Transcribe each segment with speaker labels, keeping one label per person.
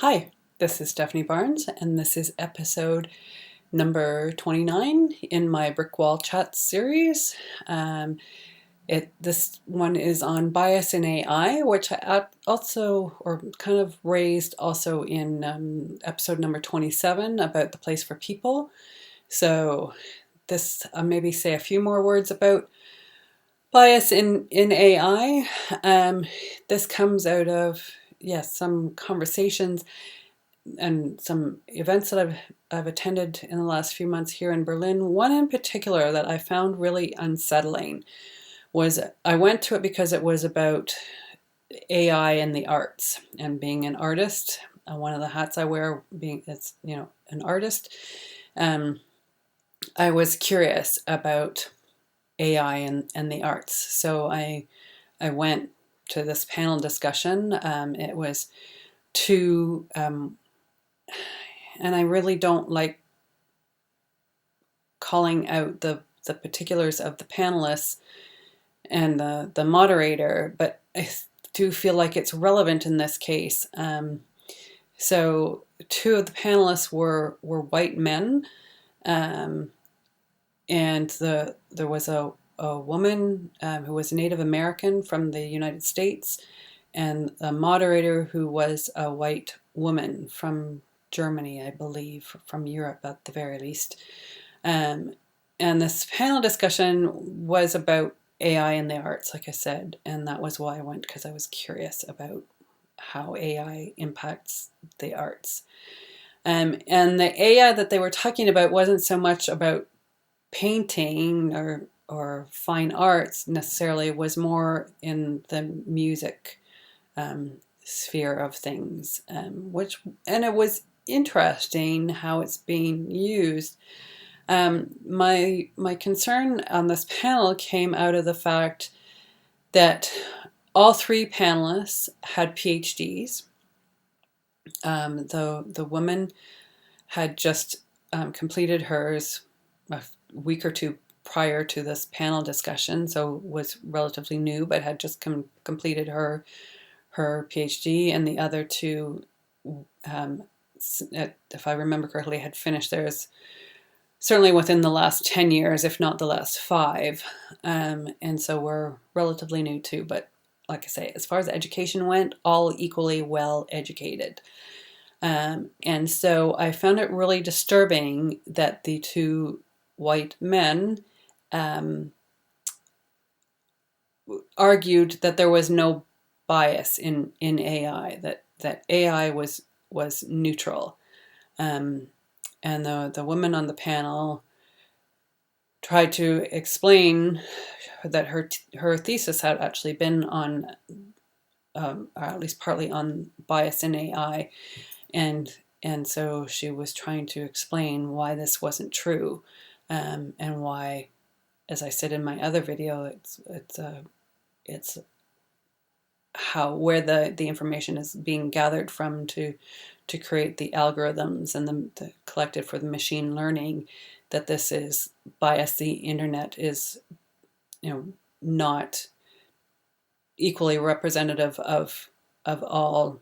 Speaker 1: Hi, this is Stephanie Barnes, and this is episode number 29 in my Brick Wall Chats series. This one is on bias in AI, which I kind of raised also in episode number 27 about the place for people. So I'll maybe say a few more words about bias in AI. This comes out of some conversations and some events that I've attended in the last few months here in Berlin. One in particular that I found really unsettling was I went to it because it was about AI and the arts and being an artist. One of the hats I wear being an artist. I was curious about AI and the arts, so I went to this panel discussion. It was two and I really don't like calling out the particulars of the panelists and the moderator, but I do feel like it's relevant in this case. So two of the panelists were white men, and there was a woman who was Native American from the United States, and a moderator who was a white woman from Germany, I believe, from Europe at the very least. And this panel discussion was about AI and the arts, like I said, and that was why I went, because I was curious about how AI impacts the arts. And the AI that they were talking about wasn't so much about painting or fine arts necessarily, it was more in the music sphere of things, and it was interesting how it's being used. My concern on this panel came out of the fact that all three panelists had PhDs. The woman had just completed hers a week or two prior to this panel discussion, so was relatively new, but had just completed her PhD, and the other two, if I remember correctly, had finished theirs certainly within the last 10 years, if not the last 5. And so we're relatively new too, but like I say, as far as education went, all equally well educated. And so I found it really disturbing that the two white men argued that there was no bias in AI, that AI was neutral. And the woman on the panel tried to explain that her thesis had actually been on, or at least partly on, bias in AI, and so she was trying to explain why this wasn't true, and why, as I said in my other video, it's where the information is being gathered from to create the algorithms and the collected for the machine learning, that this is bias. The internet is, not equally representative of all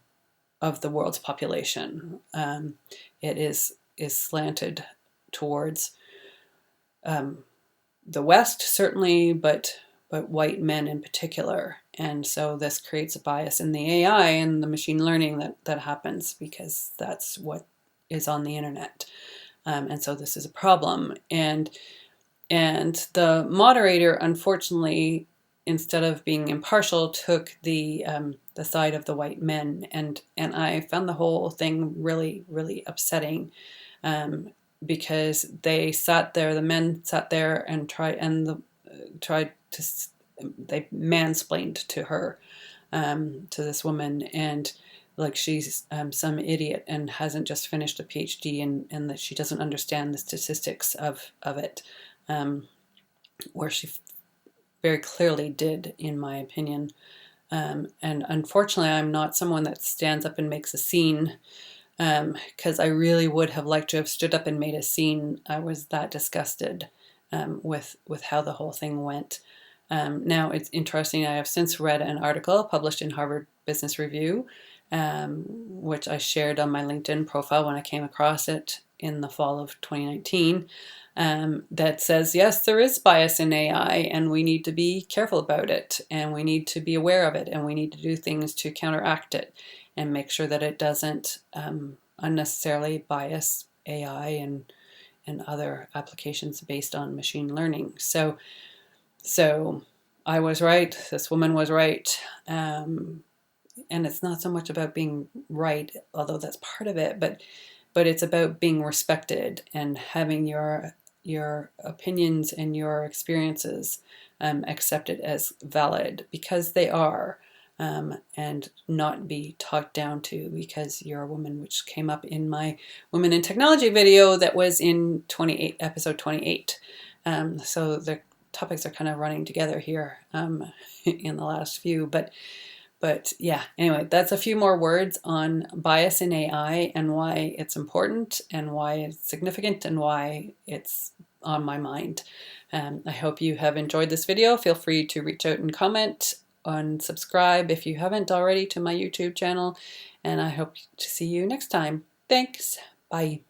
Speaker 1: of the world's population. It is slanted towards the West, certainly, but white men in particular. And so this creates a bias in the AI and the machine learning that happens, because that's what is on the internet. And so this is a problem. And the moderator, unfortunately, instead of being impartial, took the side of the white men, and I found the whole thing really, really upsetting, because the men sat there and they mansplained to her, to this woman, and like she's some idiot and hasn't just finished a PhD, and that she doesn't understand the statistics of it, where she very clearly did, in my opinion. And unfortunately, I'm not someone that stands up and makes a scene, because I really would have liked to have stood up and made a scene. I was that disgusted with how the whole thing went. Now, it's interesting, I have since read an article published in Harvard Business Review which I shared on my LinkedIn profile when I came across it in the fall of 2019, that says, yes, there is bias in AI and we need to be careful about it and we need to be aware of it and we need to do things to counteract it and make sure that it doesn't unnecessarily bias AI and other applications based on machine learning. So I was right, this woman was right. And it's not so much about being right, although that's part of it, but it's about being respected and having your opinions and your experiences accepted as valid because they are, and not be talked down to because you're a woman, which came up in my Women in Technology video that was in episode 28. So the topics are kind of running together here in the last few, but yeah, anyway, that's a few more words on bias in AI and why it's important and why it's significant and why it's on my mind. I hope you have enjoyed this video. Feel free to reach out and comment and subscribe if you haven't already to my YouTube channel. And I hope to see you next time. Thanks. Bye.